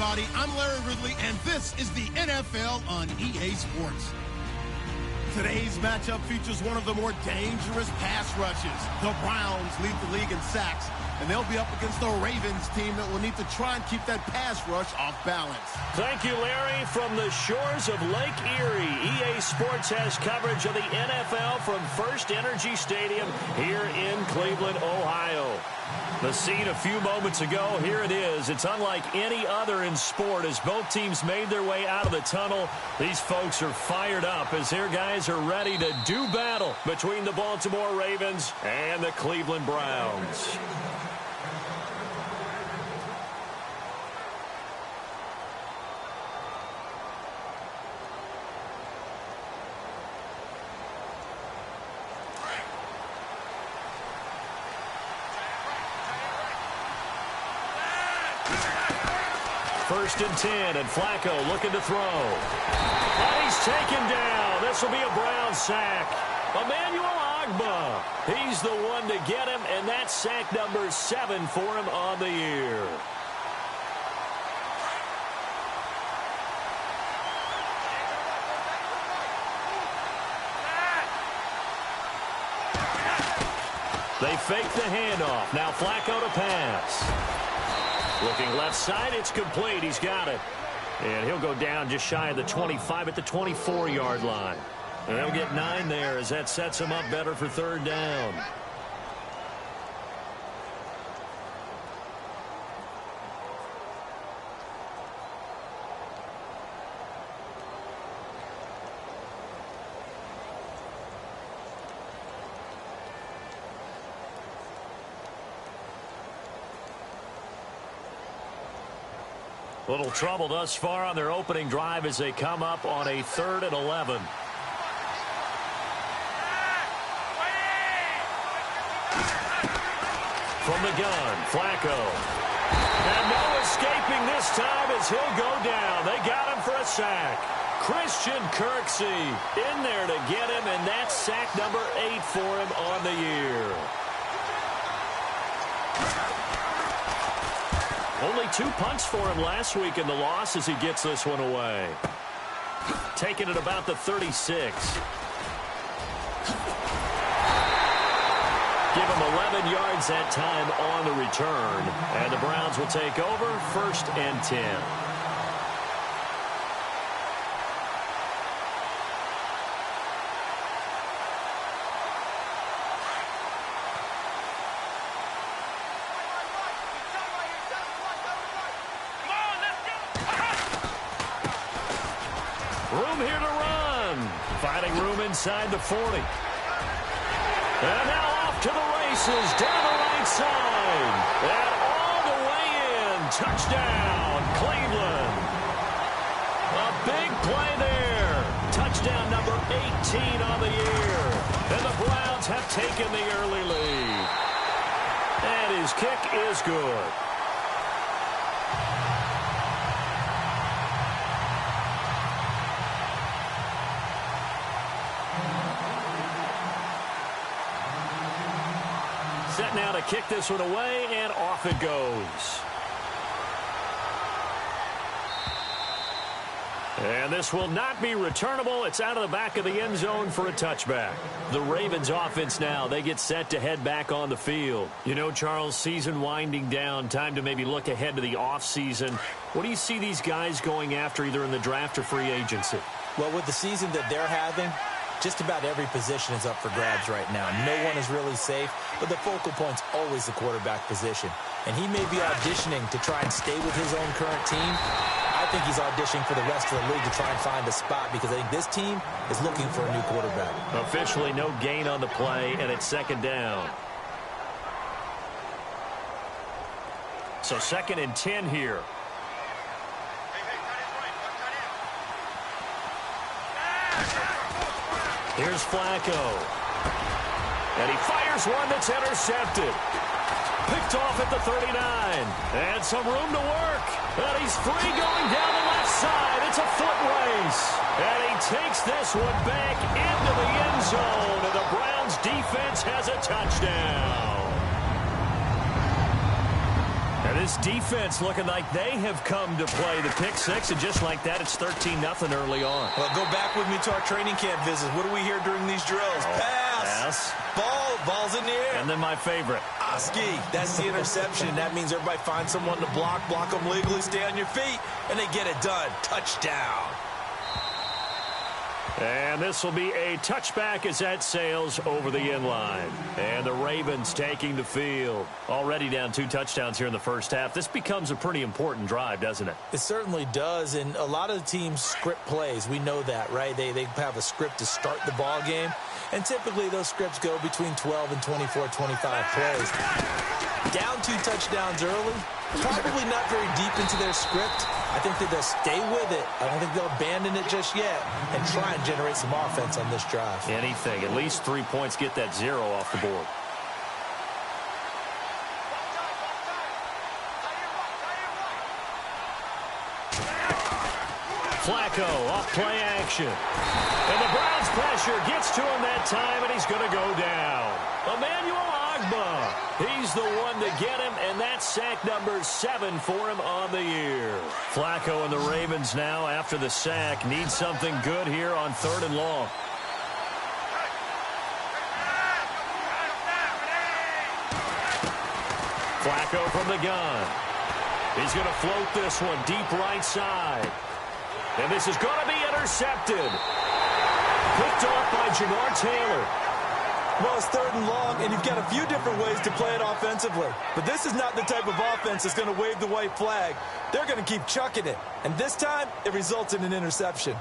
everybody. I'm Larry Ridley, and this is the NFL on EA Sports. Today's matchup features one of the more dangerous pass rushes. The Browns lead the league in sacks, and they'll be up against the Ravens team that will need to try and keep that pass rush off balance. Thank you, Larry. From the shores of Lake Erie, EA Sports has coverage of the NFL from First Energy Stadium here in Cleveland, Ohio. The scene a few moments ago, here it is. It's unlike any other in sport as both teams made their way out of the tunnel. These folks are fired up as their guys are ready to do battle between the Baltimore Ravens and the Cleveland Browns. First and 10, and Flacco looking to throw. And he's taken down. This will be a Brown sack. Emmanuel Ogbah. He's the one to get him, and that's sack number 7 for him on the year. They fake the handoff. Now Flacco to pass. Looking left side, it's complete. He's got it. And he'll go down just shy of the 25 at the 24-yard line. And they'll get 9 there as that sets him up better for third down. Little trouble thus far on their opening drive as they come up on a 3rd and 11. From the gun, Flacco. And no escaping this time as he'll go down. They got him for a sack. Christian Kirksey in there to get him, and that's sack number 8 for him on the year. Only 2 punts for him last week in the loss as he gets this one away. Taking it about the 36. Give him 11 yards that time on the return. And the Browns will take over 1st and 10. Room here to run. Finding room inside the 40. And now off to the races down the right side. And all the way in. Touchdown, Cleveland. A big play there. Touchdown number 18 on the year. And the Browns have taken the early lead. And his kick is good. Set now to kick this one away, and off it goes. And this will not be returnable. It's out of the back of the end zone for a touchback. The Ravens offense now, they get set to head back on the field. You know, Charles, season winding down, time to maybe look ahead to the offseason. What do you see these guys going after either in the draft or free agency? Well, with the season that they're having, just about every position is up for grabs right now. No one is really safe, but the focal point's always the quarterback position. And he may be auditioning to try and stay with his own current team. I think he's auditioning for the rest of the league to try and find a spot because I think this team is looking for a new quarterback. Officially no gain on the play, and it's 2nd down. So 2nd and 10 here. Here's Flacco. And he fires one that's intercepted. Picked off at the 39. And some room to work. And he's free going down the left side. It's a foot race. And he takes this one back into the end zone. And the Browns defense has a touchdown. And this this defense looking like they have come to play. The pick six, and just like that, it's 13-0 early on. Well, go back with me to our training camp visits. What do we hear during these drills? Pass. Ball's in the air. And then my favorite. Oski. That's the interception. That means everybody finds someone to block them legally, stay on your feet, and they get it done. Touchdown. And this will be a touchback as that sails over the inline. And the Ravens taking the field. Already down 2 touchdowns here in the first half. This becomes a pretty important drive, doesn't it? It certainly does, and a lot of the teams script plays. We know that, right? They have a script to start the ball game, and typically those scripts go between 12 and 24, 25 plays. Down 2 touchdowns early, probably not very deep into their script. I think that they'll stay with it. I don't think they'll abandon it just yet and try and generate some offense on this drive. Anything. At least 3 points, get that 0 off the board. Flacco off play action. And the Browns pressure gets to him that time, and he's going to go down. Emmanuel Ogbah. He's the one to get him, and that's sack number 7 for him on the year. Flacco and the Ravens now, after the sack, need something good here on 3rd and long. Flacco from the gun. He's going to float this one deep right side. And this is going to be intercepted. Picked off by Jamar Taylor. Well, it's 3rd and long, and you've got a few different ways to play it offensively. But this is not the type of offense that's going to wave the white flag. They're going to keep chucking it. And this time, it results in an interception.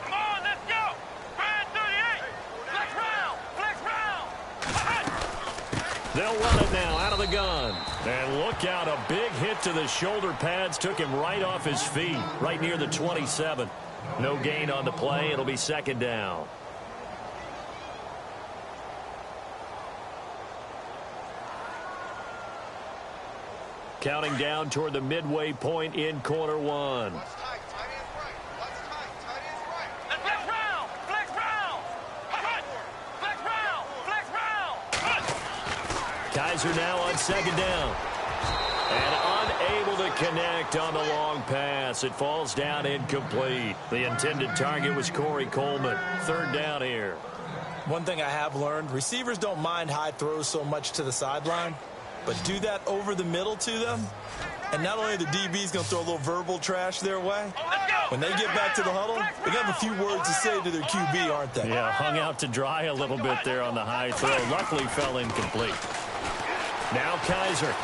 Come on, let's go. 38. Flex round. They'll run it now out of the gun. And look out, a big hit to the shoulder pads took him right off his feet, right near the 27. No gain on the play. It'll be 2nd down. Counting down toward the midway point in quarter 1. Kaiser now on 2nd down. And unable to connect on the long pass. It falls down incomplete. The intended target was Corey Coleman. 3rd down here. One thing I have learned, receivers don't mind high throws so much to the sideline, but do that over the middle to them, and not only the DB's going to throw a little verbal trash their way, when they get back to the huddle, they have a few words to say to their QB, aren't they? Yeah, hung out to dry a little bit there on the high throw. Luckily fell incomplete. Now Kaiser.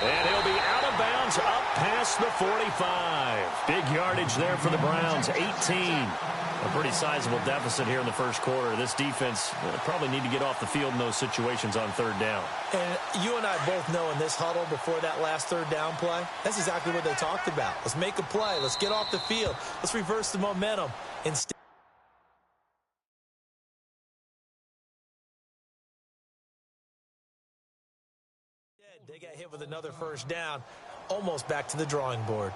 And he'll be out of bounds up past the 45. Big yardage there for the Browns, 18. A pretty sizable deficit here in the first quarter. This defense probably need to get off the field in those situations on 3rd down. And you and I both know in this huddle before that last 3rd down play, that's exactly what they talked about. Let's make a play. Let's get off the field. Let's reverse the momentum. Instead, they got hit with another 1st down, almost back to the drawing board.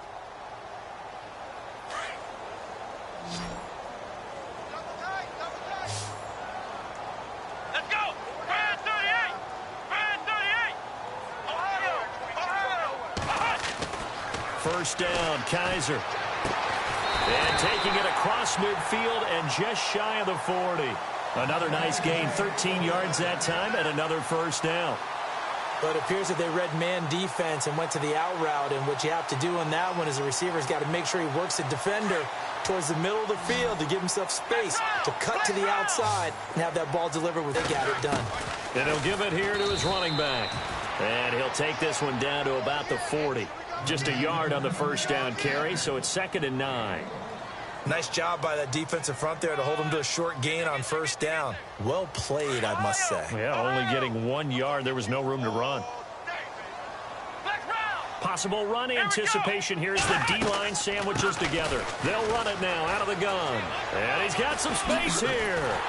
Let's go. 38. Ohio. 1st down, Kaiser. And taking it across midfield and just shy of the 40. Another nice gain, 13 yards that time, and another 1st down. But it appears that they read man defense and went to the out route, and what you have to do on that one is the receiver's got to make sure he works the defender towards the middle of the field to give himself space to cut to the outside and have that ball delivered where they got it done. And he'll give it here to his running back. And he'll take this one down to about the 40. Just a yard on the 1st down carry, so it's 2nd and 9. Nice job by that defensive front there to hold him to a short gain on 1st down. Well played, I must say. Yeah, only getting 1 yard. There was no room to run. Possible run anticipation. Here's the D-line sandwiches together. They'll run it now out of the gun. And he's got some space here.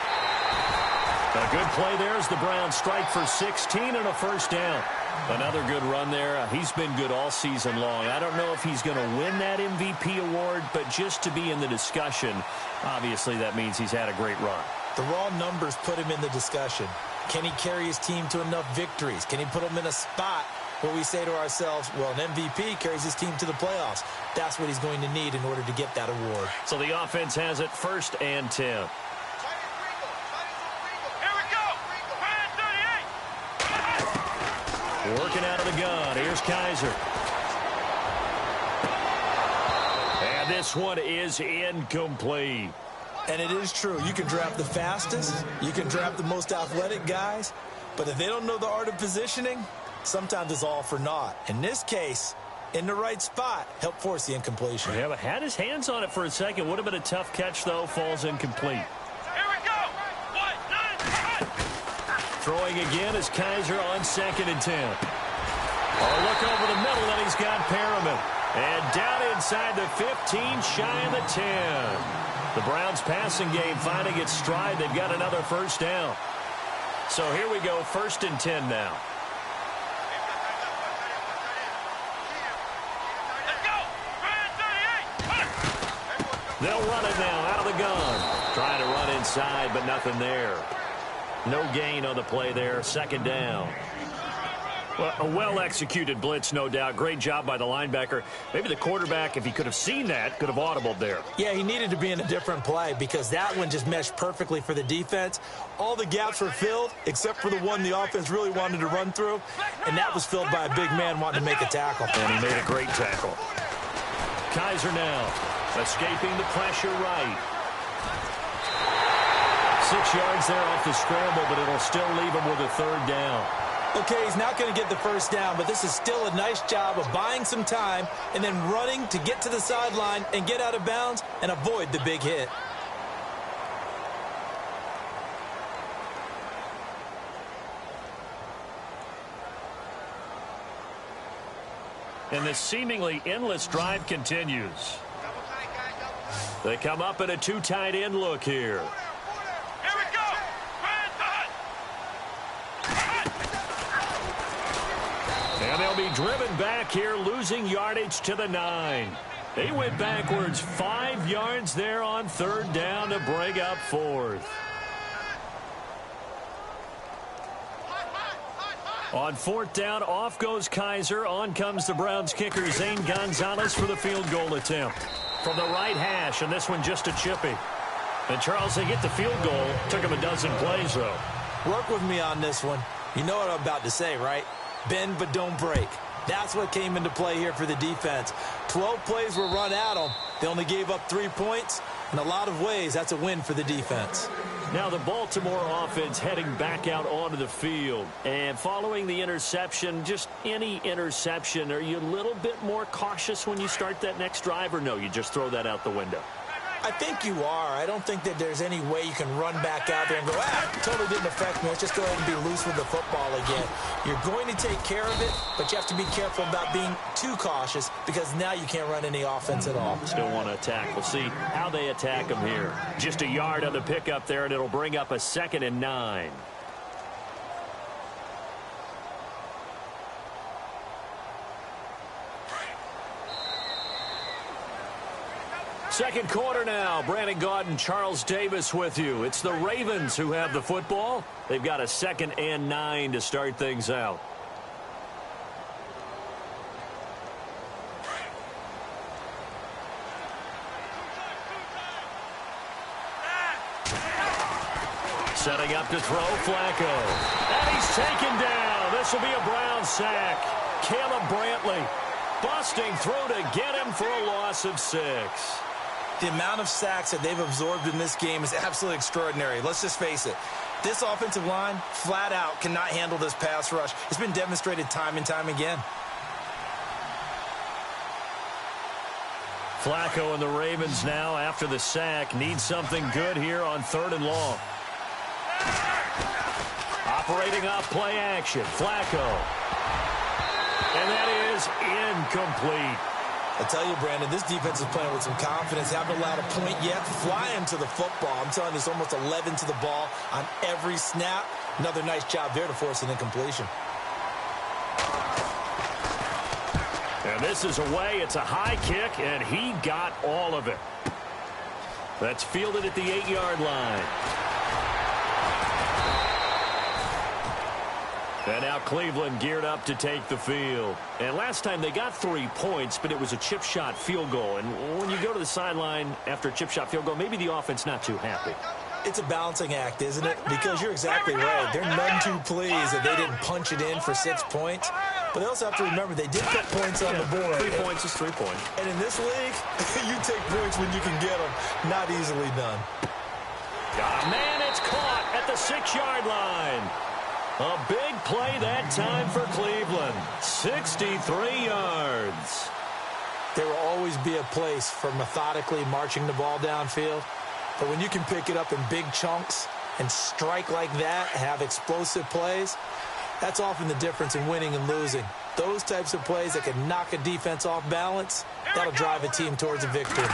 A good play there as the Browns strike for 16 and a 1st down. Another good run there. He's been good all season long. I don't know if he's going to win that MVP award, but just to be in the discussion, obviously that means he's had a great run. The raw numbers put him in the discussion. Can he carry his team to enough victories? Can he put them in a spot where we say to ourselves, well, an MVP carries his team to the playoffs? That's what he's going to need in order to get that award. So the offense has it 1st and 10. Here we go. Brand 38. Working out of the gun. Here's Kaiser. And this one is incomplete. And it is true. You can draft the fastest. You can draft the most athletic guys. But if they don't know the art of positioning, sometimes it's all for naught. In this case, in the right spot, helped force the incompletion. Yeah, but had his hands on it for a second. Would have been a tough catch, though. Falls incomplete. Here we go. 1, 9, 1. Throwing again is Kaiser on 2nd and 10. Oh, look over the middle, and he's got Perriman. And down inside the 15, shy of the 10. The Browns' passing game finding its stride. They've got another 1st down. So here we go, 1st and 10 now. Let's go. Brand 38. They'll run it now out of the gun. Trying to run inside, but nothing there. No gain on the play there. 2nd down. Well, a well-executed blitz, no doubt. Great job by the linebacker. Maybe the quarterback, if he could have seen that, could have audibled there. Yeah, he needed to be in a different play because that one just meshed perfectly for the defense. All the gaps were filled except for the one the offense really wanted to run through, and that was filled by a big man wanting to make a tackle. And he made a great tackle. Kaiser now escaping the pressure right. 6 yards there off the scramble, but it'll still leave him with a 3rd down. Okay, he's not going to get the 1st down, but this is still a nice job of buying some time and then running to get to the sideline and get out of bounds and avoid the big hit. And the seemingly endless drive continues. They come up in a 2 tight end look here. Here we go. Brand And they'll be driven back here, losing yardage to the 9. They went backwards 5 yards there on 3rd down to bring up 4th. On 4th down, off goes Kaiser. On comes the Browns kicker, Zane Gonzalez, for the field goal attempt. From the right hash, and this one just a chippy. And Charles, they get the field goal. Took him a dozen plays, though. Work with me on this one. You know what I'm about to say, right? Bend but don't break. That's what came into play here for the defense. 12 plays were run at them. They only gave up 3 points. In a lot of ways, that's a win for the defense. Now the Baltimore offense heading back out onto the field. And following the interception, just any interception, are you a little bit more cautious when you start that next drive, or no, you just throw that out the window? I think you are. I don't think that there's any way you can run back out there and go, totally didn't affect me. Let's just go ahead and be loose with the football again. You're going to take care of it, but you have to be careful about being too cautious because now you can't run any offense at all. Still want to attack. We'll see how they attack them here. Just a yard on the pickup there, and it'll bring up a 2nd and 9. Second quarter now. Brandon Gaudin, Charles Davis with you. It's the Ravens who have the football. They've got a 2nd and 9 to start things out. Setting up to throw, Flacco. And he's taken down. This will be a Brown sack. Caleb Brantley busting through to get him for a loss of 6. The amount of sacks that they've absorbed in this game is absolutely extraordinary. Let's just face it. This offensive line, flat out, cannot handle this pass rush. It's been demonstrated time and time again. Flacco and the Ravens now, after the sack, need something good here on 3rd and long. Operating off play action, Flacco. And that is incomplete. I tell you, Brandon, this defense is playing with some confidence. Haven't allowed a point yet. Flying to the football. I'm telling you, it's almost 11 to the ball on every snap. Another nice job there to force an incompletion. And this is away. It's a high kick, and he got all of it. That's fielded at the 8-yard line. And now Cleveland geared up to take the field. And last time they got 3 points, but it was a chip shot field goal. And when you go to the sideline after a chip shot field goal, maybe the offense not too happy. It's a balancing act, isn't it? Because you're exactly right. They're none too pleased that they didn't punch it in for 6 points. But they also have to remember they did put points on the board. 3 points is 3 points. And in this league, you take points when you can get them. Not easily done. Man, it's caught at the 6-yard line. A big play that time for Cleveland. 63 yards. There will always be a place for methodically marching the ball downfield. But when you can pick it up in big chunks and strike like that, have explosive plays, that's often the difference in winning and losing. Those types of plays that can knock a defense off balance, that'll drive a team towards a victory.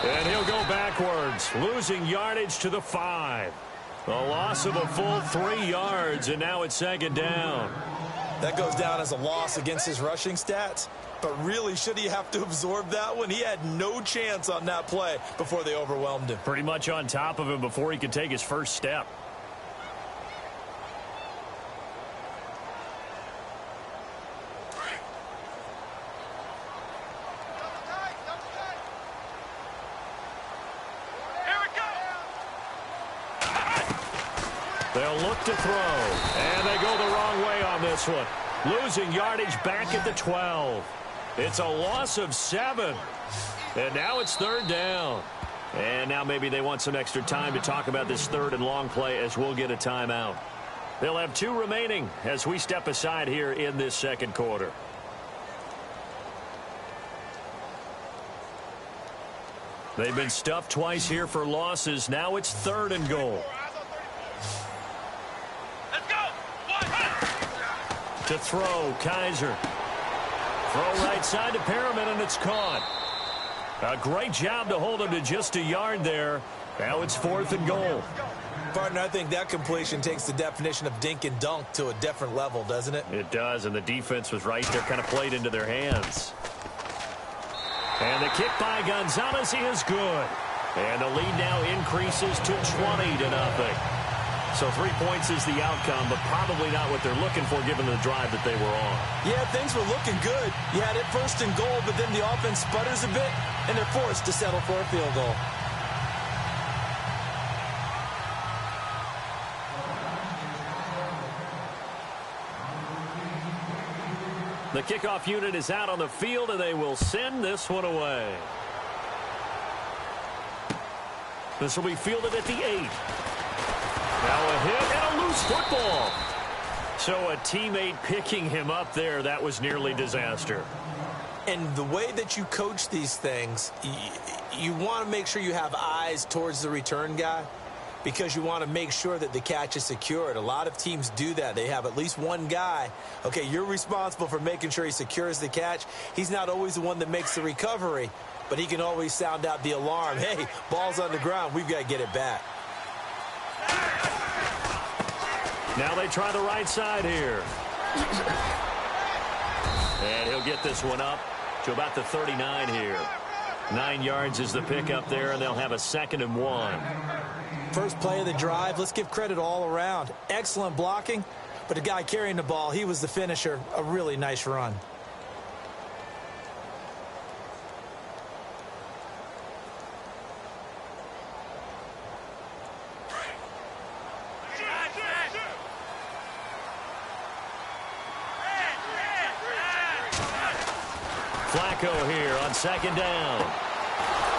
And he'll go backwards, losing yardage to the 5. A loss of a full 3 yards, and now it's 2nd down. That goes down as a loss against his rushing stats. But really, should he have to absorb that one? He had no chance on that play before they overwhelmed him. Pretty much on top of him before he could take his first step. They'll look to throw, and they go the wrong way on this one. Losing yardage back at the 12. It's a loss of 7. And now it's 3rd down. And now maybe they want some extra time to talk about this 3rd and long play as we'll get a timeout. They'll have 2 remaining as we step aside here in this 2nd quarter. They've been stuffed twice here for losses. Now it's 3rd and goal. To throw, Kaiser. Throw right side to Perriman, and it's caught. A great job to hold him to just a yard there. Now it's 4th and goal. Partner, I think that completion takes the definition of dink and dunk to a different level, doesn't it? It does, and the defense was right there, kind of played into their hands. And the kick by Gonzalez is good. And the lead now increases to 20-0. So 3 points is the outcome, but probably not what they're looking for given the drive that they were on. Yeah, things were looking good. You had it 1st and goal, but then the offense sputters a bit, and they're forced to settle for a field goal. The kickoff unit is out on the field, and they will send this one away. This will be fielded at the 8. Now a hit and a loose football. So a teammate picking him up there, that was nearly disaster. And the way that you coach these things, you want to make sure you have eyes towards the return guy because you want to make sure that the catch is secured. A lot of teams do that. They have at least one guy. Okay, you're responsible for making sure he secures the catch. He's not always the one that makes the recovery, but he can always sound out the alarm. Hey, ball's on the ground. We've got to get it back. Now they try the right side here. And he'll get this one up to about the 39 here. 9 yards is the pickup there, and they'll have a 2nd and 1. First play of the drive, let's give credit all around. Excellent blocking, but the guy carrying the ball, he was the finisher. A really nice run. Flacco here on 2nd down.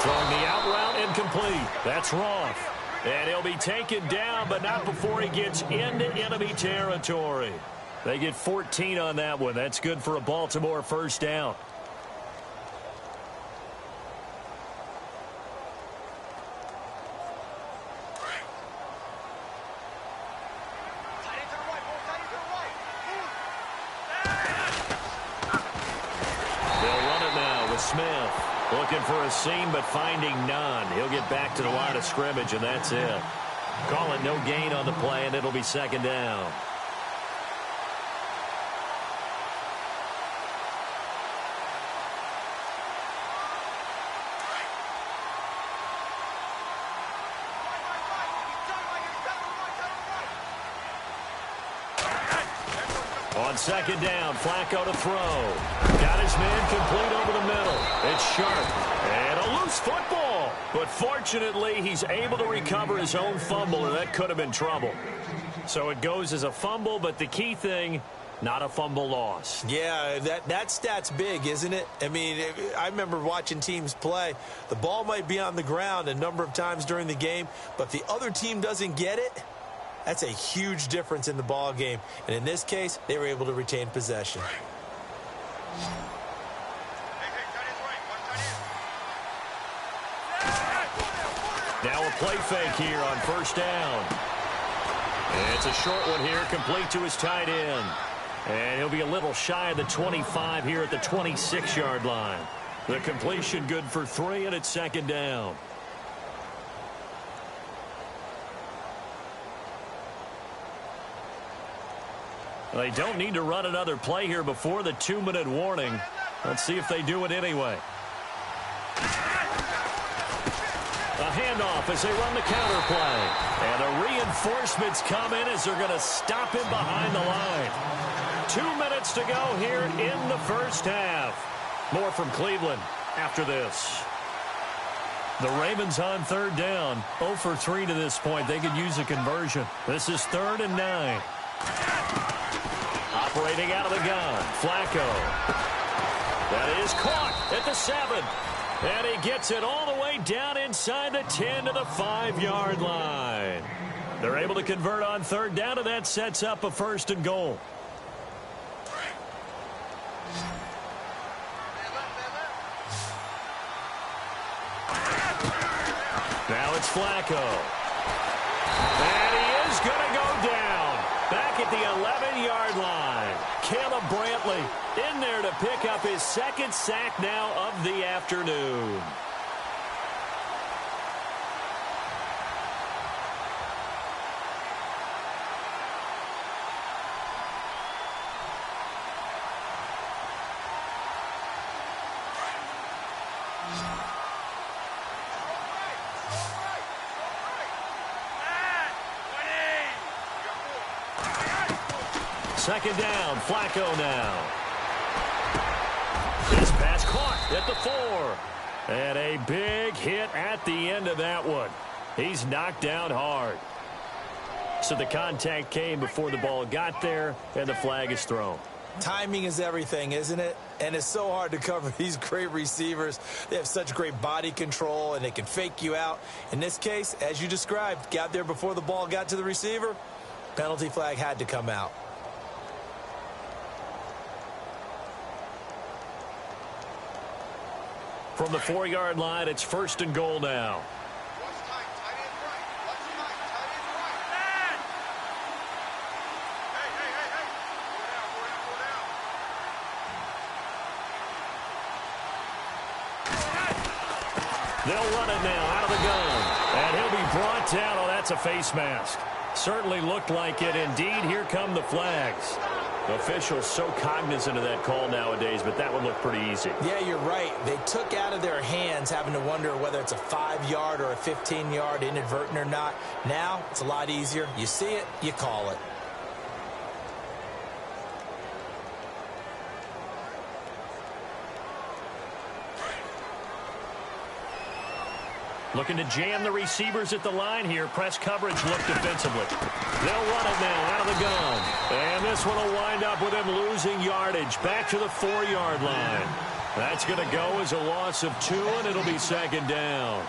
Throwing the out route incomplete. That's Roth. And he'll be taken down, but not before he gets into enemy territory. They get 14 on that one. That's good for a Baltimore 1st down. Smith looking for a seam, but finding none. He'll get back to the line of scrimmage, and that's it. Call it no gain on the play, and it'll be 2nd down. On second down, Flacco to throw. Got his man complete over the middle. It's Sharp. And a loose football. But fortunately, he's able to recover his own fumble, or that could have been trouble. So it goes as a fumble, but the key thing, not a fumble loss. Yeah, that stat's big, isn't it? I mean, I remember watching teams play. The ball might be on the ground a number of times during the game, but if the other team doesn't get it, that's a huge difference in the ball game. And in this case, they were able to retain possession. Now a play fake here on first down. It's a short one here, complete to his tight end. And he'll be a little shy of the 25 here at the 26-yard line. The completion good for 3, and it's second down. They don't need to run another play here before the 2-minute warning. Let's see if they do it anyway. A handoff as they run the counter play. And the reinforcements come in as they're going to stop him behind the line. 2 minutes to go here in the first half. More from Cleveland after this. The Ravens on third down. 0 for 3 to this point. They could use a conversion. This is 3rd and 9. Operating out of the gun, Flacco. That is caught at the 7. And he gets it all the way down inside the 10 to the 5-yard line. They're able to convert on third down, and that sets up a 1st and goal. Now it's Flacco. And he is going to go down. Back at the 11-yard line. Caleb Brantley in there to pick up his 2nd sack now of the afternoon. Second down, Flacco now. This pass caught at the 4. And a big hit at the end of that one. He's knocked down hard. So the contact came before the ball got there, and the flag is thrown. Timing is everything, isn't it? And it's so hard to cover these great receivers. They have such great body control, and they can fake you out. In this case, as you described, got there before the ball got to the receiver. Penalty flag had to come out. From the 4-yard line, it's 1st and goal now. They'll run it now out of the gun. And he'll be brought down. Oh, that's a face mask. Certainly looked like it. Indeed, here come the flags. Officials so cognizant of that call nowadays, but that would look pretty easy. Yeah, you're right. They took out of their hands having to wonder whether it's a 5-yard or a 15-yard inadvertent or not. Now, it's a lot easier. You see it, you call it. Looking to jam the receivers at the line here. Press coverage look defensively. They'll run it now out of the gun. And this one will wind up with him losing yardage. Back to the 4-yard line. That's going to go as a loss of 2, and it'll be second down.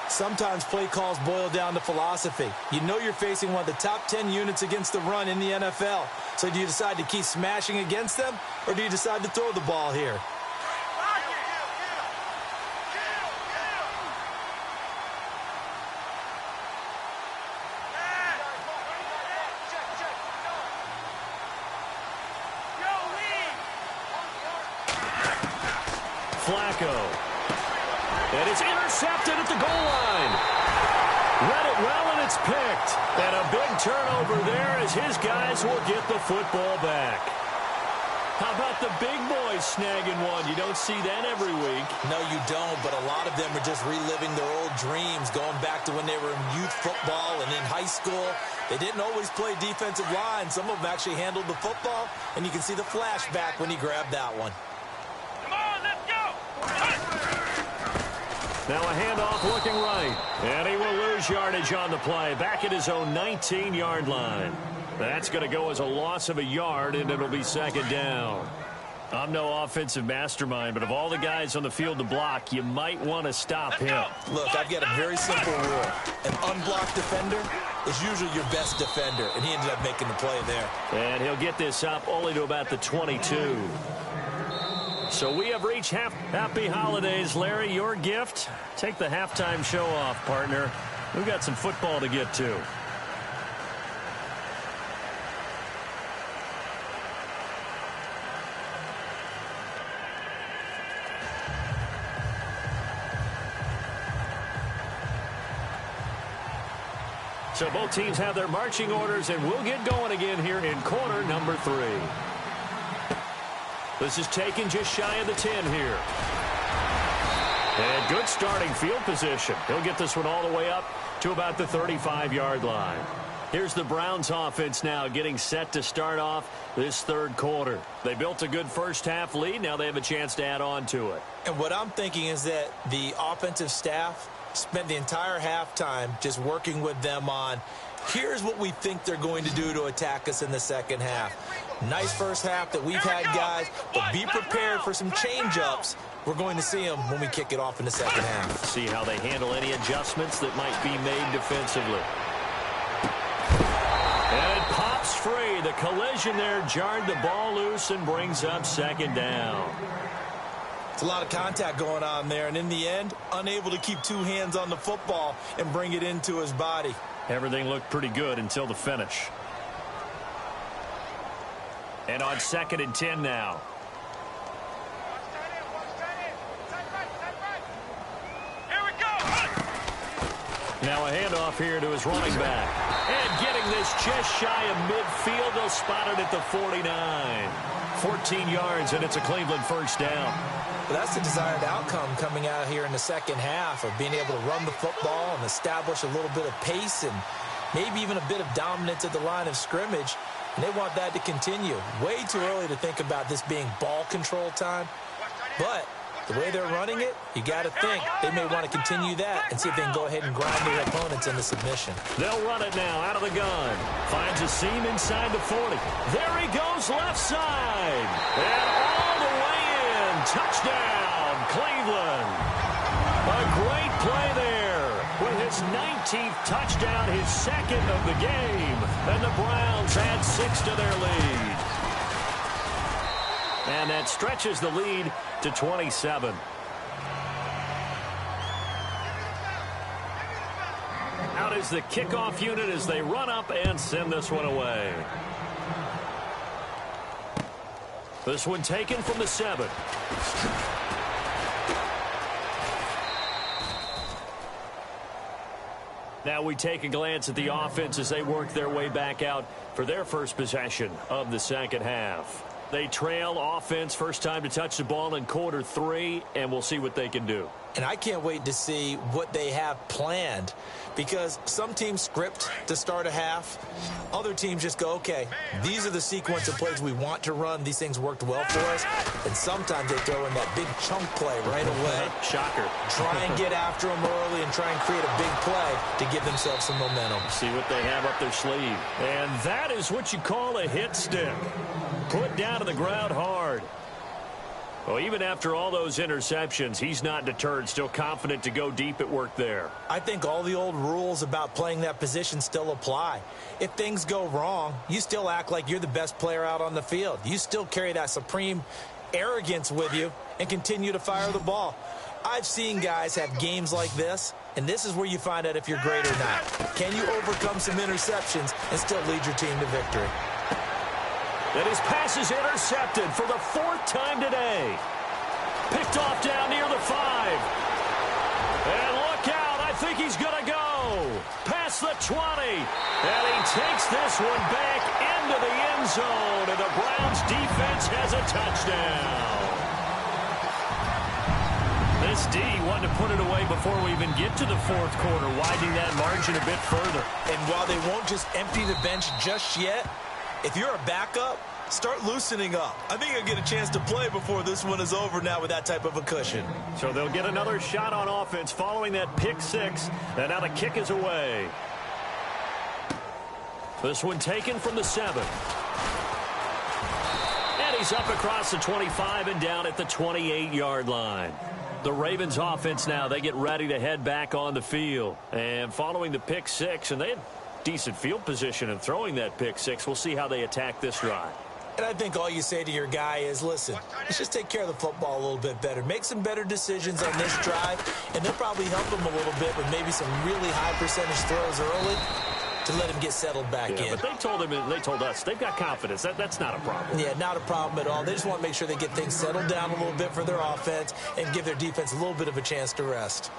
Sometimes play calls boil down to philosophy. You know you're facing one of the top 10 units against the run in the NFL. So do you decide to keep smashing against them, or do you decide to throw the ball here? Flacco. And it's intercepted at the goal line. Read it well, and it's picked. And a big turnover there as his guys will get the football back. How about the big boys snagging one? You don't see that every week. No, you don't, but a lot of them are just reliving their old dreams, going back to when they were in youth football and in high school. They didn't always play defensive line. Some of them actually handled the football, and you can see the flashback when he grabbed that one. Come on, let's go. Now a handoff looking right. And he will lose yardage on the play. Back at his own 19-yard line. That's going to go as a loss of a yard, and it'll be second down. I'm no offensive mastermind, but of all the guys on the field to block, you might want to stop him. Look, I've got a very simple rule. An unblocked defender is usually your best defender, and he ended up making the play there. And he'll get this up only to about the 22. So we have reached happy holidays, Larry. Your gift? Take the halftime show off, partner. We've got some football to get to. So both teams have their marching orders, and we'll get going again here in quarter number 3. This is taken just shy of the 10 here. And good starting field position. He'll get this one all the way up to about the 35-yard line. Here's the Browns offense now getting set to start off this third quarter. They built a good first-half lead. Now they have a chance to add on to it. And what I'm thinking is that the offensive staff spent the entire halftime just working with them on, here's what we think they're going to do to attack us in the second half. Nice first half that we've had, guys, but be prepared for some change-ups. We're going to see them when we kick it off in the second half. See how they handle any adjustments that might be made defensively. And it pops free. The collision there jarred the ball loose and brings up second down. It's a lot of contact going on there, and in the end, unable to keep two hands on the football and bring it into his body. Everything looked pretty good until the finish. And on 2nd and 10 now. Here we go. Now a handoff here to his running back. And getting this just shy of midfield. They'll spot it at the 49. 14 yards, and it's a Cleveland first down. But that's the desired outcome coming out here in the second half of being able to run the football and establish a little bit of pace and maybe even a bit of dominance at the line of scrimmage. And they want that to continue. Way too early to think about this being ball control time. But the way they're running it, you got to think they may want to continue that and see if they can go ahead and grind their opponents into submission. They'll run it now out of the gun. Finds a seam inside the 40. There he goes left side. And all the way in. Touchdown, Cleveland. A great play there. With his 19th touchdown, his second of the game. And the Browns add 6 to their lead. And that stretches the lead to 27. Out is the kickoff unit as they run up and send this one away. This one taken from the 7. Now we take a glance at the offense as they work their way back out for their first possession of the second half. They trail offense first time to touch the ball in quarter 3, and we'll see what they can do. And I can't wait to see what they have planned, because some teams script to start a half. Other teams just go, okay, these are the sequence of plays we want to run. These things worked well for us. And sometimes they throw in that big chunk play right away. Shocker. Try and get after them early and try and create a big play to give themselves some momentum. See what they have up their sleeve. And that is what you call a hit stick. Put down to the ground hard. Well, even after all those interceptions, he's not deterred, still confident to go deep at work there. I think all the old rules about playing that position still apply. If things go wrong, you still act like you're the best player out on the field. You still carry that supreme arrogance with you and continue to fire the ball. I've seen guys have games like this, and this is where you find out if you're great or not. Can you overcome some interceptions and still lead your team to victory? And his pass is intercepted for the 4th time today. Picked off down near the 5. And look out, I think he's going to go. Past the 20. And he takes this one back into the end zone. And the Browns defense has a touchdown. This Defense D wanting to put it away before we even get to the fourth quarter, widening that margin a bit further. And while they won't just empty the bench just yet, if you're a backup, start loosening up. I think you'll get a chance to play before this one is over now with that type of a cushion. So they'll get another shot on offense following that pick six. And now the kick is away. This one taken from the 7. And he's up across the 25 and down at the 28-yard line. The Ravens offense now, they get ready to head back on the field. And following the pick six, and they had decent field position in throwing that pick six. We'll see how they attack this drive. And I think all you say to your guy is, listen, let's just take care of the football a little bit better. Make some better decisions on this drive, and they'll probably help him a little bit with maybe some really high percentage throws early to let him get settled back in. But they told us they've got confidence. That's not a problem. Yeah, not a problem at all. They just want to make sure they get things settled down a little bit for their offense and give their defense a little bit of a chance to rest.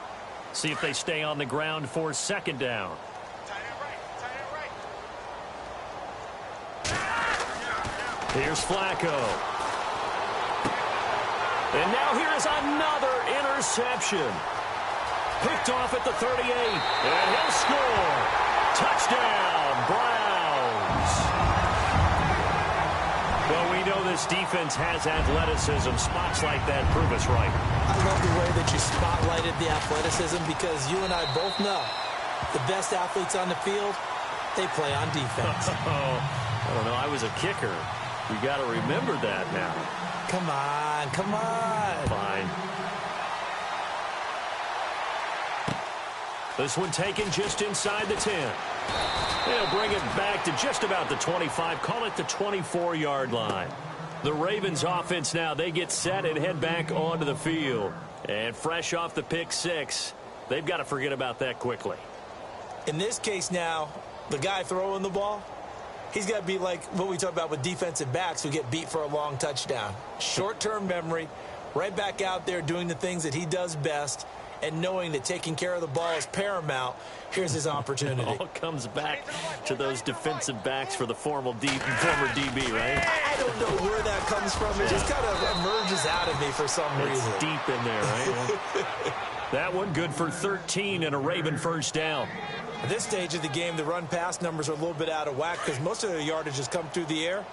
See if they stay on the ground for second down. Here's Flacco. And now here is another interception. Picked off at the 38. And he'll score. Touchdown, Browns. Well, we know this defense has athleticism. Spots like that prove us right. I love the way that you spotlighted the athleticism because you and I both know the best athletes on the field, they play on defense. I don't know. I was a kicker. You got to remember that now. Come on, come on. Fine. This one taken just inside the 10. They'll bring it back to just about the 25. Call it the 24-yard line. The Ravens offense now, they get set and head back onto the field. And fresh off the pick six, they've got to forget about that quickly. In this case now, the guy throwing the ball, he's got to be like what we talk about with defensive backs who get beat for a long touchdown. Short-term memory, right back out there doing the things that he does best, and knowing that taking care of the ball is paramount. Here's his opportunity. It all comes back to those defensive backs for the former DB, right? I don't know where that comes from. It just kind of emerges out of me for some reason. It's deep in there, right? That one good for 13 and a Raven first down. At this stage of the game, the run-pass numbers are a little bit out of whack because most of their yardage has come through the air.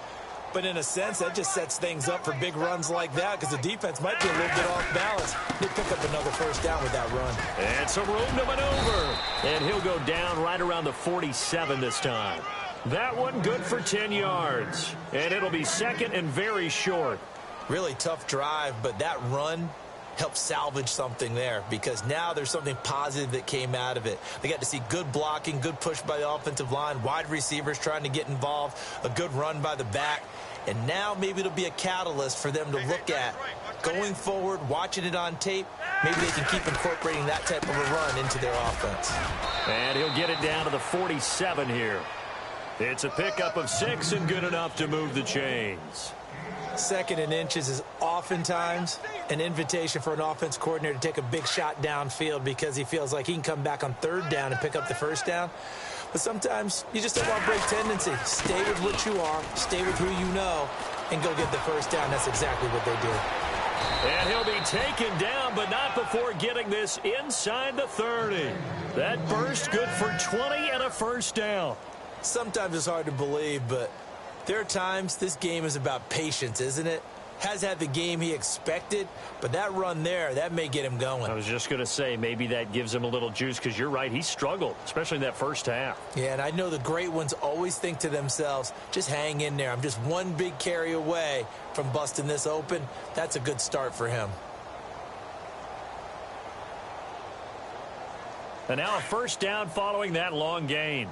But in a sense, that just sets things up for big runs like that because the defense might be a little bit off balance. They pick up another first down with that run. And some room to maneuver. And he'll go down right around the 47 this time. That one good for 10 yards. And it'll be second and very short. Really tough drive, but that run helped salvage something there because now there's something positive that came out of it. They got to see good blocking, good push by the offensive line, wide receivers trying to get involved, a good run by the back. And now maybe it'll be a catalyst for them to look at going forward, watching it on tape. Maybe they can keep incorporating that type of a run into their offense. And he'll get it down to the 47 here. It's a pickup of 6 and good enough to move the chains. Second and inches is oftentimes an invitation for an offense coordinator to take a big shot downfield because he feels like he can come back on third down and pick up the first down. But sometimes you just don't want to break tendency. Stay with what you are, stay with who you know, and go get the first down. That's exactly what they did. And he'll be taken down, but not before getting this inside the 30. That burst good for 20 and a first down. Sometimes it's hard to believe, but there are times this game is about patience, isn't it? Has had the game he expected, but that run there, that may get him going. I was just going to say, maybe that gives him a little juice because you're right, he struggled, especially in that first half. Yeah, and I know the great ones always think to themselves, just hang in there. I'm just one big carry away from busting this open. That's a good start for him. And now a first down following that long gain.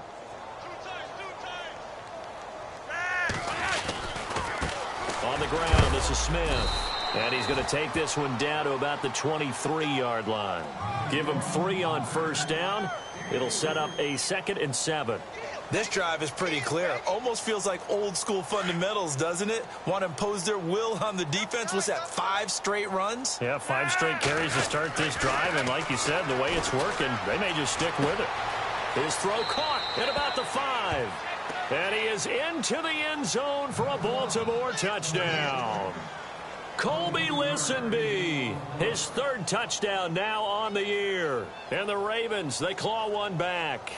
On the ground, this is Smith. And he's going to take this one down to about the 23-yard line. Give him 3 on first down. It'll set up a 2nd and 7. This drive is pretty clear. Almost feels like old school fundamentals, doesn't it? Want to impose their will on the defense. What's that, 5 straight runs? Yeah, 5 straight carries to start this drive. And like you said, the way it's working, they may just stick with it. His throw caught at about the 5. And he is into the end zone for a Baltimore touchdown. Colby Listenby, his third touchdown now on the year. And the Ravens, they claw one back.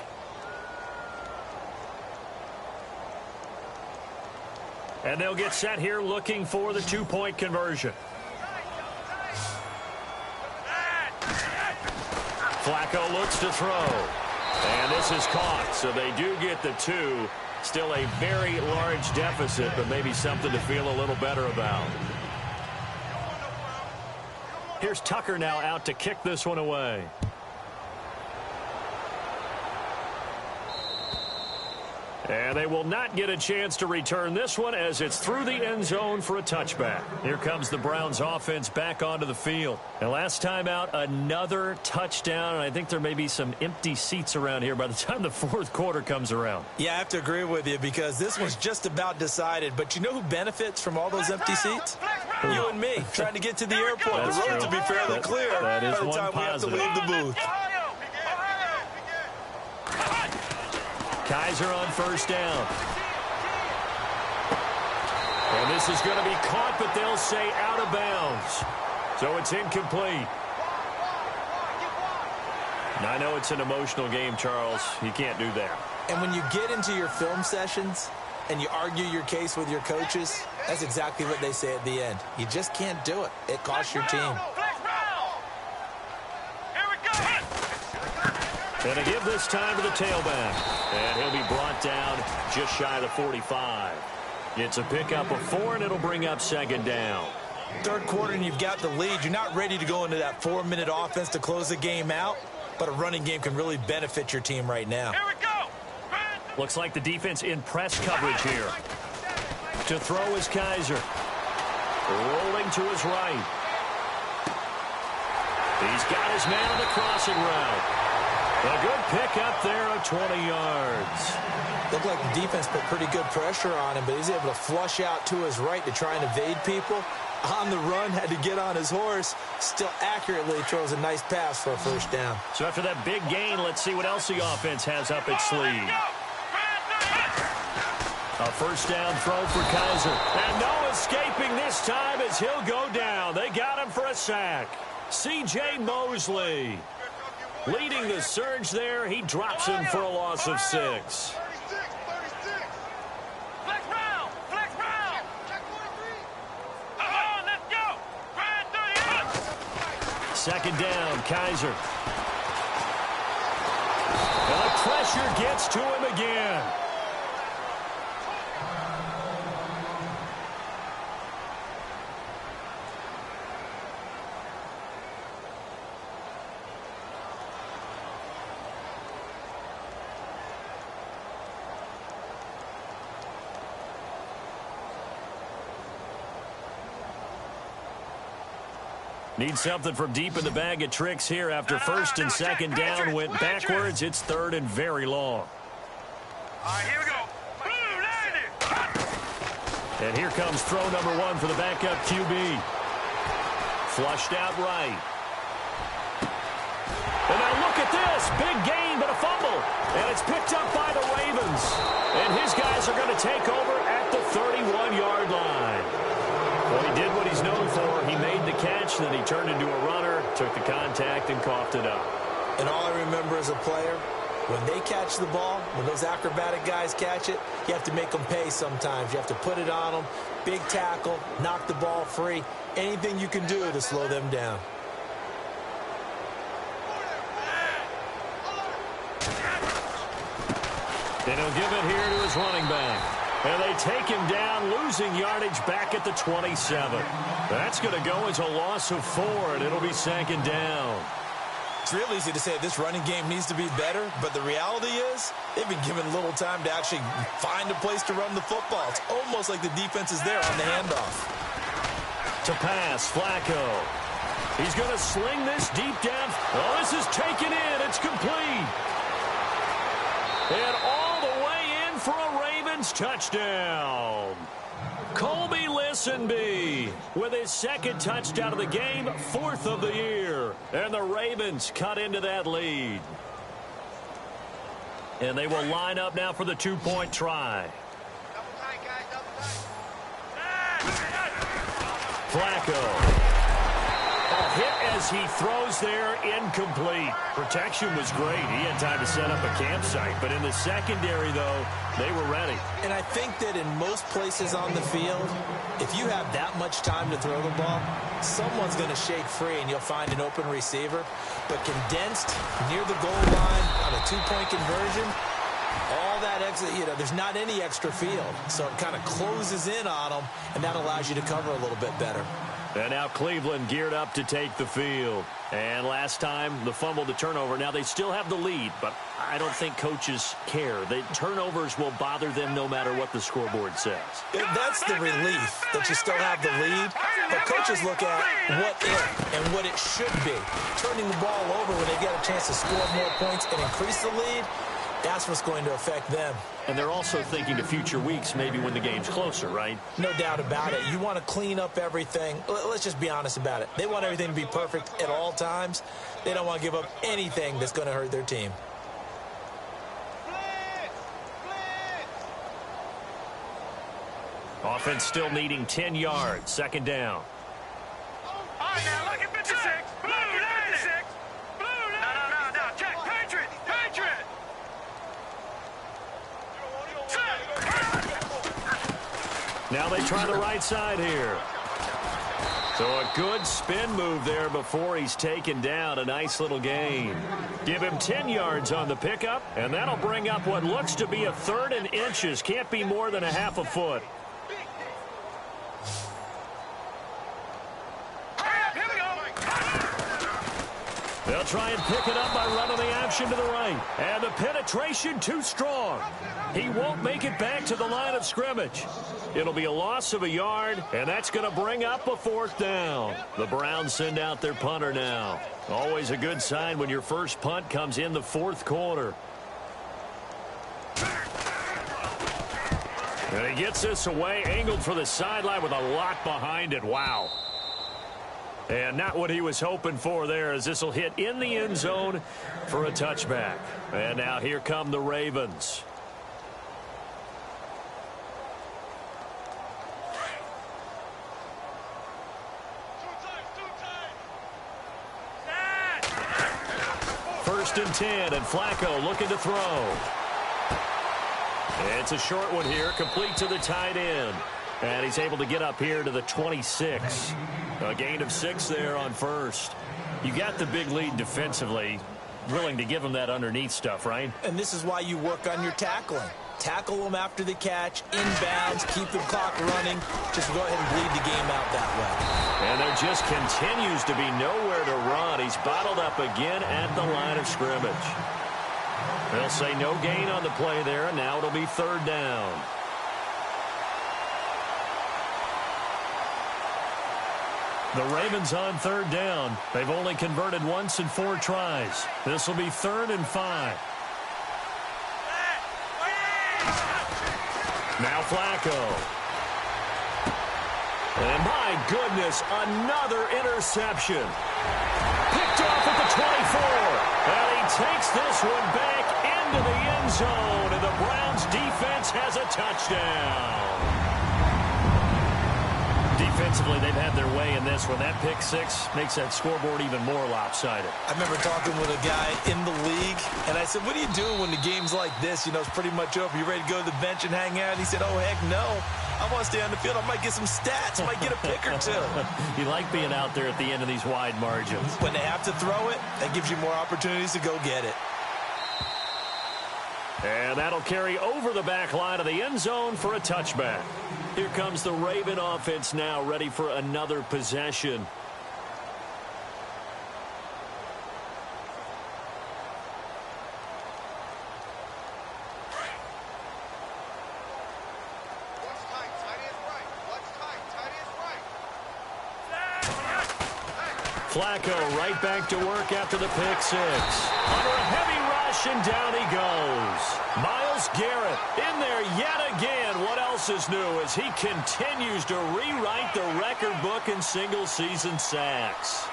And they'll get set here looking for the two-point conversion. Flacco looks to throw. And this is caught, so they do get the two. Still a very large deficit, but maybe something to feel a little better about. Here's Tucker now out to kick this one away. And they will not get a chance to return this one as it's through the end zone for a touchback. Here comes the Browns offense back onto the field. And last time out, another touchdown. And I think there may be some empty seats around here by the time the fourth quarter comes around. Yeah, I have to agree with you because this one's just about decided. But you know who benefits from all those empty seats? You and me, trying to get to the airport. That's the road true. to be fairly clear that is by the one time positive. we have to leave the booth. Kaiser on first down. And this is going to be caught, but they'll say out of bounds. So it's incomplete. Now, I know it's an emotional game, Charles. You can't do that. And when you get into your film sessions and you argue your case with your coaches, that's exactly what they say at the end. You just can't do it. It costs your team. And to give this time to the tailback. And he'll be brought down just shy of the 45. It's a pickup of 4, and it'll bring up second down. Third quarter, and you've got the lead. You're not ready to go into that 4-minute offense to close the game out, but a running game can really benefit your team right now. Here we go. Looks like the defense in press coverage here. To throw is Kaiser. Rolling to his right. He's got his man on the crossing route. A good pick up there of 20 yards. Looked like the defense put pretty good pressure on him, but he's able to flush out to his right to try and evade people. On the run, had to get on his horse. Still accurately throws a nice pass for a first down. So after that big gain, let's see what else the offense has up its sleeve. A first down throw for Kaiser. And no escaping this time as he'll go down. They got him for a sack. C.J. Mosley leading the surge there. He drops him for a loss of 6. Second down, Kaiser. And the pressure gets to him again. Need something from deep in the bag of tricks here after first and second down went backwards. It's third and very long. All right, here we go. And here comes throw number 1 for the backup QB. Flushed out right. And now look at this. Big gain, but a fumble. And it's picked up by the Ravens. And his guys are going to take over at the 31-yard line. Well, he did what he's known for. He made the catch, then he turned into a runner, took the contact, and coughed it up. And all I remember as a player, when they catch the ball, when those acrobatic guys catch it, you have to make them pay sometimes. You have to put it on them, big tackle, knock the ball free, anything you can do to slow them down. And he'll give it here to his running back. And they take him down, losing yardage back at the 27. That's going to go as a loss of 4, and it'll be second down. It's real easy to say this running game needs to be better, but the reality is they've been given little time to actually find a place to run the football. It's almost like the defense is there on the handoff. To pass, Flacco. He's going to sling this deep down. Oh, this is taken in. It's complete. And all the way in for a Ravens touchdown. Colby Listenby with his second touchdown of the game, 4th of the year. And the Ravens cut into that lead. And they will line up now for the 2-point try. Flacco. A hit as he throws there, incomplete. Protection was great. He had time to set up a campsite. But in the secondary, though, they were ready. And I think that in most places on the field, if you have that much time to throw the ball, someone's going to shake free and you'll find an open receiver. But condensed near the goal line on a two-point conversion, all that extra, there's not any extra field. So it kind of closes in on them, and that allows you to cover a little bit better. And now Cleveland geared up to take the field. And last time, the fumble, the turnover. Now they still have the lead, but I don't think coaches care. The turnovers will bother them no matter what the scoreboard says. That's the relief that you still have the lead. But coaches look at what if and what it should be. Turning the ball over when they get a chance to score more points and increase the lead, that's what's going to affect them. And they're also thinking to future weeks, maybe when the game's closer, right? No doubt about it. You want to clean up everything. Let's just be honest about it. They want everything to be perfect at all times. They don't want to give up anything that's going to hurt their team. Offense still needing 10 yards. Second down. All right, now look at 56. Blue, 96. Blue, no. Check. Patriot. Now they try the right side here. So a good spin move there before he's taken down. A nice little gain. Give him 10 yards on the pickup, and that'll bring up what looks to be a 3rd and inches. Can't be more than a half a foot. They'll try and pick it up by running the action to the right. And the penetration too strong. He won't make it back to the line of scrimmage. It'll be a loss of a yard, and that's going to bring up a 4th down. The Browns send out their punter now. Always a good sign when your first punt comes in the 4th quarter. And he gets this away, angled for the sideline with a lot behind it. Wow. And not what he was hoping for there, as this will hit in the end zone for a touchback. And now here come the Ravens. First and 10, and Flacco looking to throw. It's a short one here, complete to the tight end. And he's able to get up here to the 26. A gain of 6 there on first. You got the big lead defensively. Willing to give him that underneath stuff, right? And this is why you work on your tackling. Tackle them after the catch, inbounds, keep the clock running. Just go ahead and bleed the game out that way. And there just continues to be nowhere to run. He's bottled up again at the line of scrimmage. They'll say no gain on the play there, and now it'll be 3rd down. The Ravens on 3rd down. They've only converted once in 4 tries. This will be 3rd and 5. Now Flacco. And my goodness, another interception. Picked off at the 24. And he takes this one back into the end zone. And the Browns defense has a touchdown. Defensively, they've had their way in this one. That pick 6 makes that scoreboard even more lopsided. I remember talking with a guy in the league, and I said, what do you do when the game's like this? It's pretty much over. You ready to go to the bench and hang out? He said, oh, heck no. I want to stay on the field. I might get some stats. I might get a pick or 2. You like being out there at the end of these wide margins. When they have to throw it, that gives you more opportunities to go get it. And that'll carry over the back line of the end zone for a touchback. Here comes the Raven offense now, ready for another possession. Flacco right back to work after the pick 6. Under a heavy rush, and down he goes. Myles Garrett in there yet again. What else is new as he continues to rewrite the record book in single-season sacks.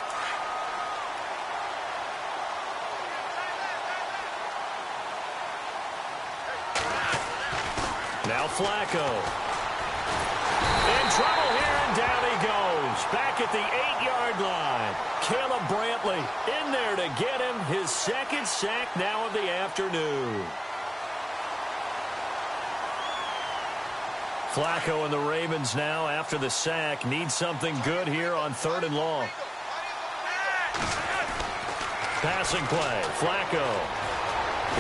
Now Flacco. In trouble here, and down he goes. back at the 8-yard line. Caleb Brantley in there to get him his second sack now of the afternoon. Flacco and the Ravens now, after the sack, need something good here on 3rd and long. Passing play, Flacco.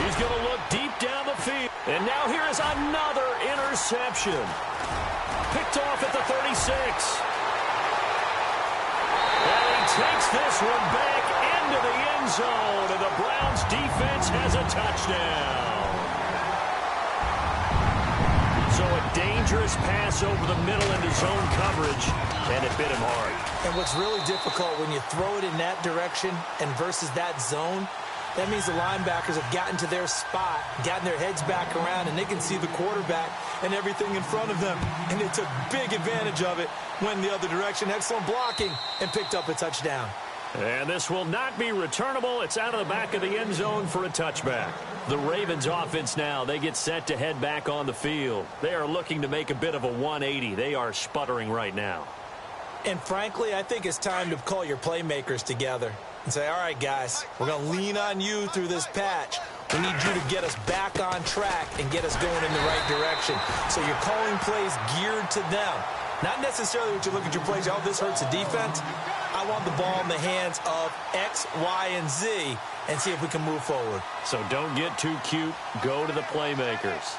He's going to look deep down the field. And now here is another interception. Picked off at the 36. And he takes this one back into the end zone, and the Browns defense has a touchdown. So a dangerous pass over the middle into zone coverage, and it bit him hard. And what's really difficult when you throw it in that direction and versus that zone, that means the linebackers have gotten to their spot, gotten their heads back around, and they can see the quarterback and everything in front of them. And they took big advantage of it, went the other direction, excellent blocking, and picked up a touchdown. And this will not be returnable. It's out of the back of the end zone for a touchback. The Ravens offense now, they get set to head back on the field. They are looking to make a bit of a 180. They are sputtering right now. And frankly, I think it's time to call your playmakers together and say, all right, guys, we're going to lean on you through this patch. We need you to get us back on track and get us going in the right direction. So you're calling plays geared to them. Not necessarily what you look at your plays, oh, this hurts the defense. I want the ball in the hands of X, Y, and Z and see if we can move forward. So don't get too cute. Go to the playmakers.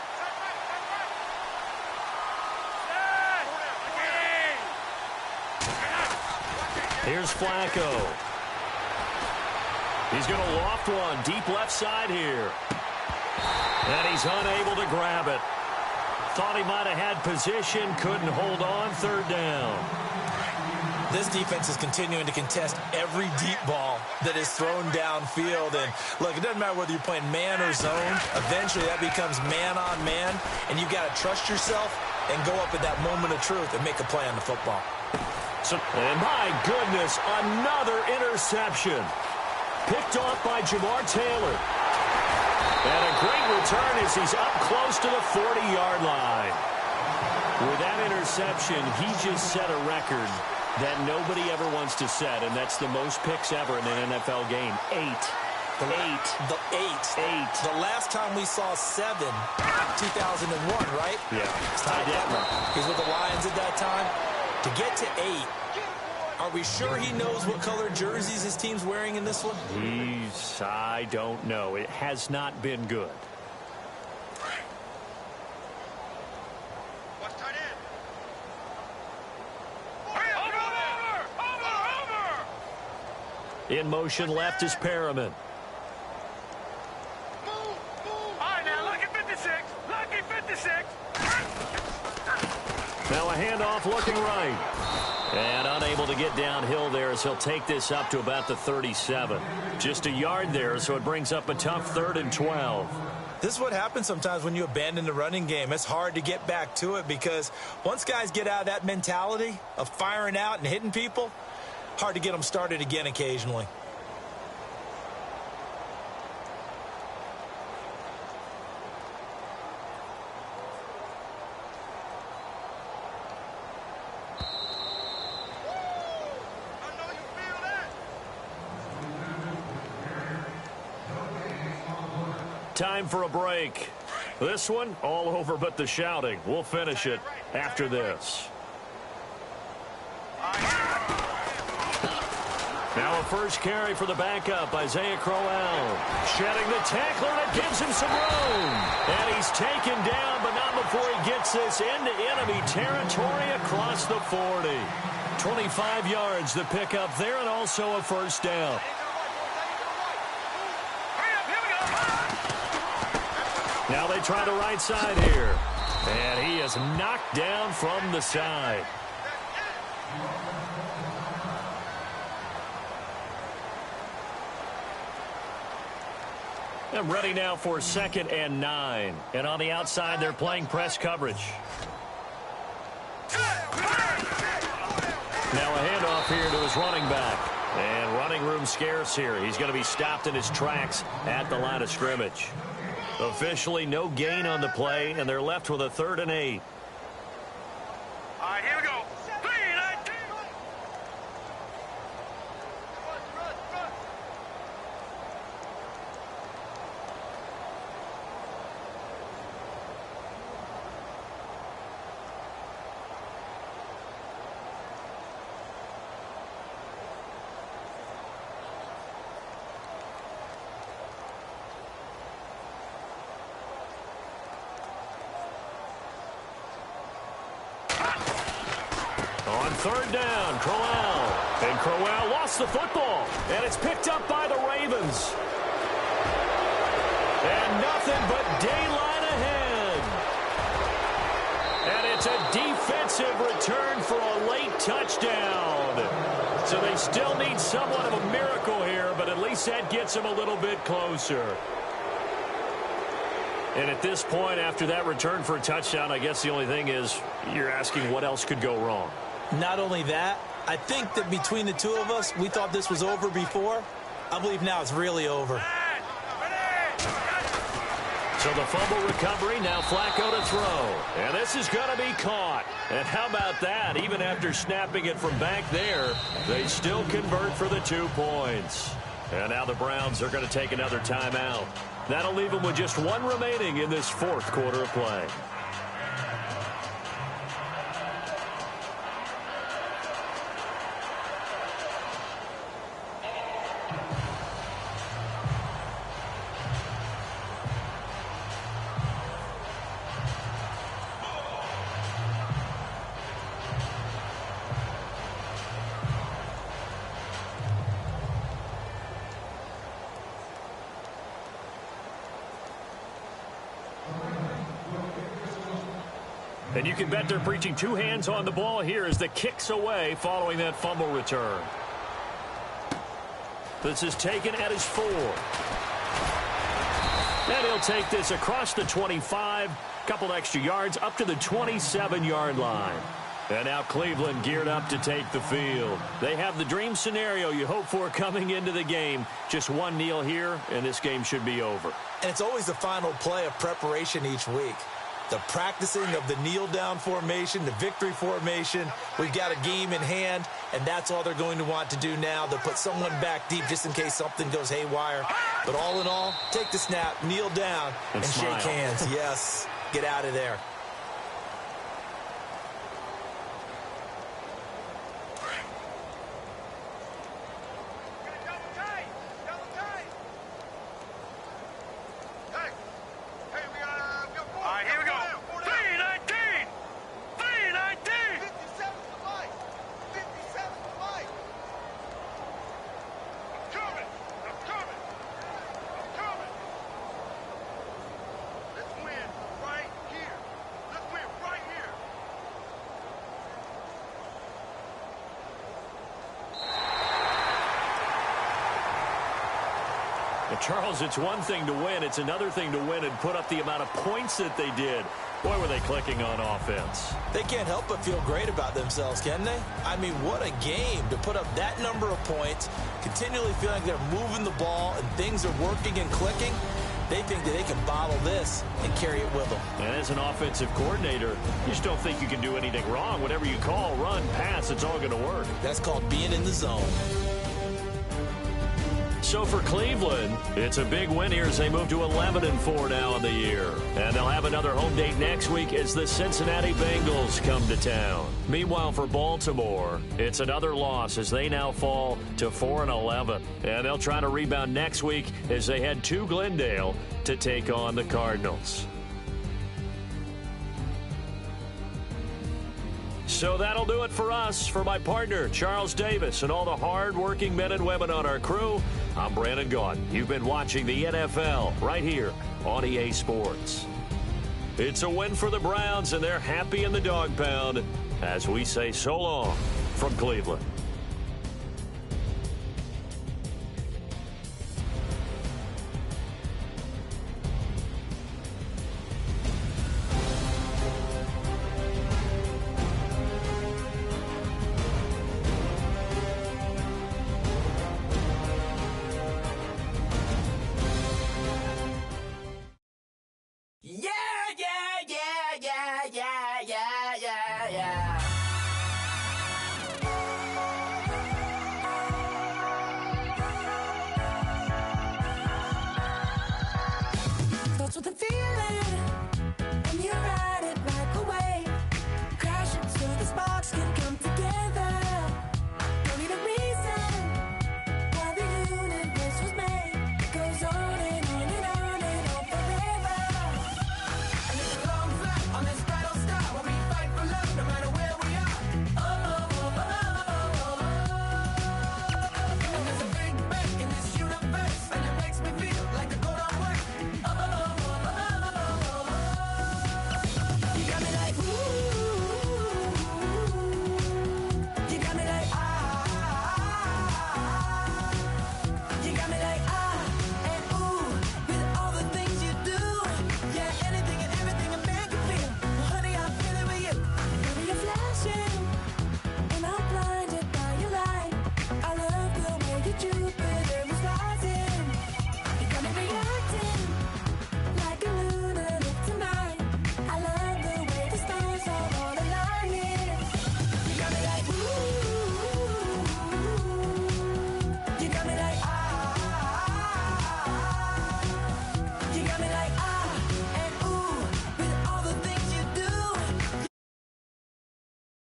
Here's Flacco. He's going to loft one deep left side here. And he's unable to grab it. Thought he might have had position, couldn't hold on, 3rd down. This defense is continuing to contest every deep ball that is thrown downfield. And look, it doesn't matter whether you're playing man or zone. Eventually that becomes man on man. And you've got to trust yourself and go up at that moment of truth and make a play on the football. And my goodness, another interception. Picked off by Jamar Taylor. And a great return as he's up close to the 40-yard line. With that interception, he just set a record that nobody ever wants to set, and that's the most picks ever in an NFL game. 8. The last time we saw 7, 2001, right? Yeah. Ty Detmer. He's with the Lions at that time. To get to 8, are we sure he knows what color jerseys his team's wearing in this one? I don't know. It has not been good. In motion left is Perriman. All right, now look at 56. Lucky 56. Now a handoff looking right. And unable to get downhill there as he'll take this up to about the 37. Just a yard there, so it brings up a tough 3rd and 12. This is what happens sometimes when you abandon the running game. It's hard to get back to it because once guys get out of that mentality of firing out and hitting people, hard to get them started again occasionally. Time for a break. This one, all over but the shouting. We'll finish it after this. Now a first carry for the backup, Isaiah Crowell. Shedding the tackler, and it gives him some room. And he's taken down, but not before he gets this into enemy territory across the 40. 25 yards, the pickup there, and also a first down. Now they try the right side here. And he is knocked down from the side. I'm ready now for 2nd and 9. And on the outside, they're playing press coverage. Now a handoff here to his running back. And running room scarce here. He's going to be stopped in his tracks at the line of scrimmage. Officially no gain on the play, and they're left with a 3rd and 8. All right, here we go. 3-19. third down, Crowell. And Crowell lost the football. And it's picked up by the Ravens. And nothing but daylight ahead. And it's a defensive return for a late touchdown. So they still need somewhat of a miracle here, but at least that gets them a little bit closer. And at this point, after that return for a touchdown, I guess the only thing is you're asking what else could go wrong. Not only that, I think that between the two of us, we thought this was over before. I believe now it's really over. So the fumble recovery, now Flacco to throw. And this is going to be caught. And how about that? Even after snapping it from back there, they still convert for the 2 points. And now the Browns are going to take another timeout. That'll leave them with just one remaining in this fourth quarter of play. And you can bet they're preaching two hands on the ball here as the kick's away following that fumble return. This is taken at his 4. And he'll take this across the 25, couple extra yards up to the 27-yard line. And now Cleveland geared up to take the field. They have the dream scenario you hope for coming into the game. Just one kneel here, and this game should be over. And it's always the final play of preparation each week. The practicing of the kneel-down formation, the victory formation. We've got a game in hand, and that's all they're going to want to do now. They'll put someone back deep just in case something goes haywire. But all in all, take the snap, kneel down, and shake hands. Yes, get out of there. Charles, it's one thing to win. It's another thing to win and put up the amount of points that they did. Boy, were they clicking on offense. They can't help but feel great about themselves, can they? I mean, what a game to put up that number of points, continually feeling like they're moving the ball and things are working and clicking. They think that they can bottle this and carry it with them. And as an offensive coordinator, you just don't think you can do anything wrong. Whatever you call, run, pass, it's all going to work. That's called being in the zone. So for Cleveland, it's a big win here as they move to 11-4 now in the year. And they'll have another home date next week as the Cincinnati Bengals come to town. Meanwhile, for Baltimore, it's another loss as they now fall to 4-11. And they'll try to rebound next week as they head to Glendale to take on the Cardinals. So that'll do it for us. For my partner, Charles Davis, and all the hard-working men and women on our crew, I'm Brandon Gaudin. You've been watching the NFL right here on EA Sports. It's a win for the Browns, and they're happy in the dog pound as we say so long from Cleveland.